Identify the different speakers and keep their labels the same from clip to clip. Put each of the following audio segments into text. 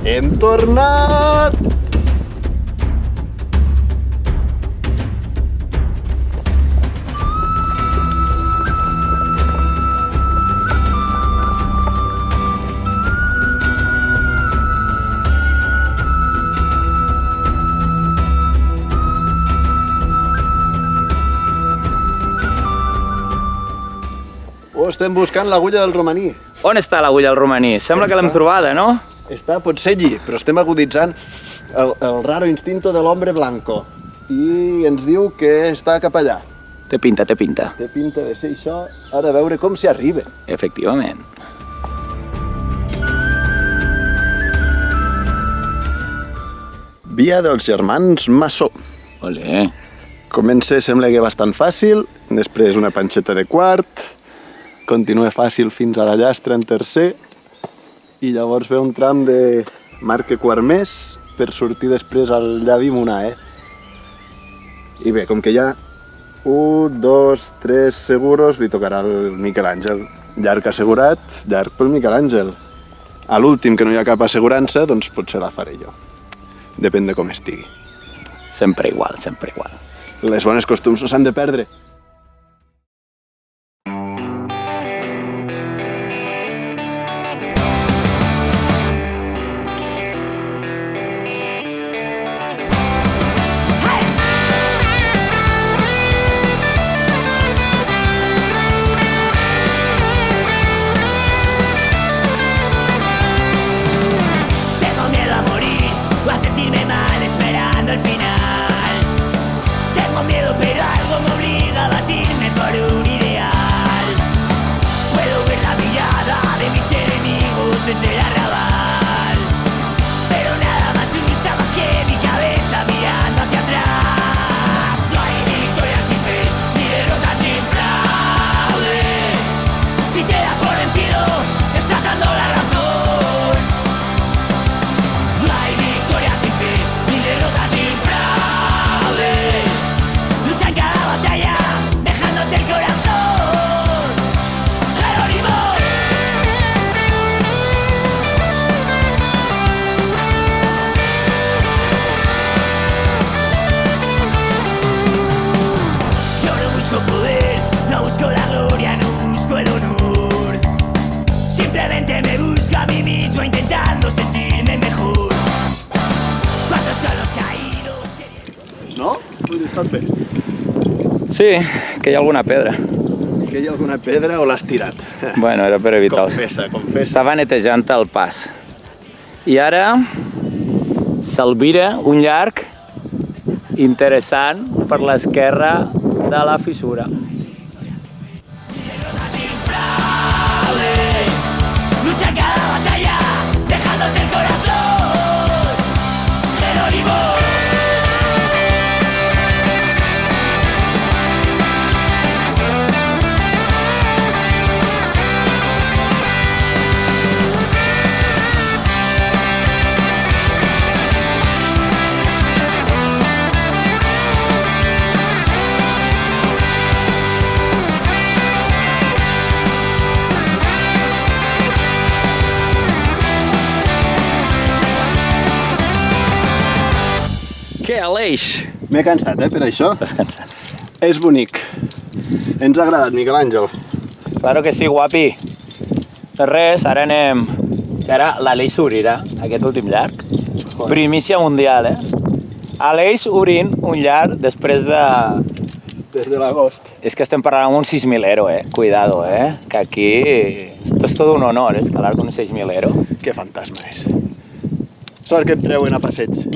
Speaker 1: Hem tornat! Estem buscant l'agulla del romaní.
Speaker 2: On està l'agulla del romaní? Sembla que l'hem trobada, no?
Speaker 1: Està potser allí, però estem aguditzant el raro instinto de l'hombre blanco. I ens diu que està cap allà.
Speaker 2: Té pinta, té pinta.
Speaker 1: Té pinta de ser això. Ara a veure com s'hi arriba.
Speaker 2: Efectivament.
Speaker 1: Via dels germans Massó.
Speaker 2: Olé.
Speaker 1: Comença, sembla que bastant fàcil, després una panxeta de quart, continua fàcil fins a la llastra en tercer, i llavors ve un tram de marca quart més per sortir després al llavi Monar, I bé, com que hi ha 1, 2, 3 seguros, li tocarà al Miquel Àngel. Llarg assegurat, llarg pel Miquel Àngel. A l'últim, que no hi ha cap assegurança, doncs potser la faré jo. Depèn de com estigui.
Speaker 2: Sempre igual, sempre igual.
Speaker 1: Les bones costums no s'han de perdre.
Speaker 2: Sí, que hi ha alguna pedra.
Speaker 1: Que hi ha alguna pedra o l'has tirat?
Speaker 2: Bueno, era per evitar-ho.
Speaker 1: Confessa, confessa.
Speaker 2: Estava netejant el pas. I ara s'albira un llarg interessant per l'esquerra de la fissura. Què, Aleix?
Speaker 1: M'he cansat, per això.
Speaker 2: T'has cansat.
Speaker 1: És bonic. Ens ha agradat, Miquel Àngel.
Speaker 2: Claro que sí, guapi. De res, ara anem... Ara l'Aleix obrirà aquest últim llarg. Primícia mundial, Aleix obrint un llarg després de...
Speaker 1: Des de l'agost.
Speaker 2: És que estem parlant amb un 6.000ero, Cuidado, Que aquí... Esto es todo un honor, escalar con un 6.000ero.
Speaker 1: Que fantasma és. Sort que et treuen a passeig.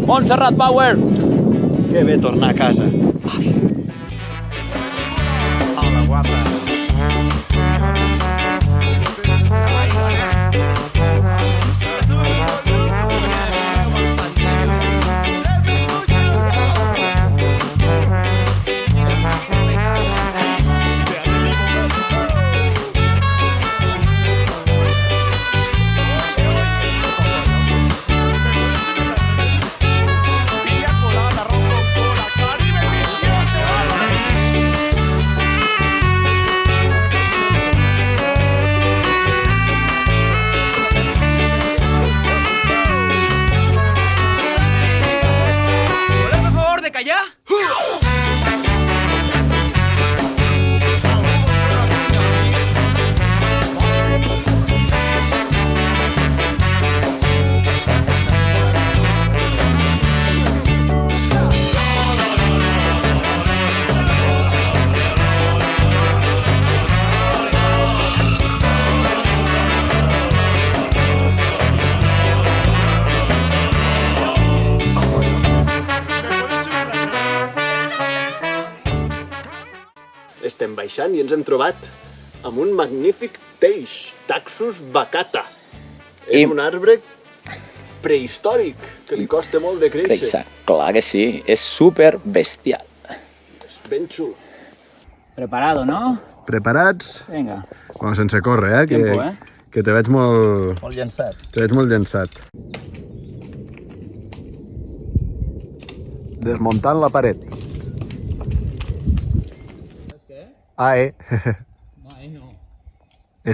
Speaker 2: Montserrat Power!
Speaker 1: Que bé tornar a casa.
Speaker 3: Hola, guapa.
Speaker 1: baixant i ens hem trobat amb un magnífic teix, Taxus baccata. És un arbre prehistòric, que li costa molt de créixer.
Speaker 2: Clar que sí, és super bestial.
Speaker 1: És ben xulo.
Speaker 2: Preparado, ¿no?
Speaker 1: Preparats?
Speaker 2: Venga.
Speaker 1: Bueno, sense córrer,
Speaker 2: Tiempo,
Speaker 1: que te veig molt...
Speaker 2: Molt llançat.
Speaker 1: Te veig molt llançat. Desmuntant la paret.
Speaker 2: Què?
Speaker 1: AE.
Speaker 2: No, no.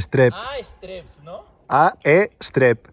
Speaker 1: Strep.
Speaker 2: Estreps, no?
Speaker 1: AE Strep.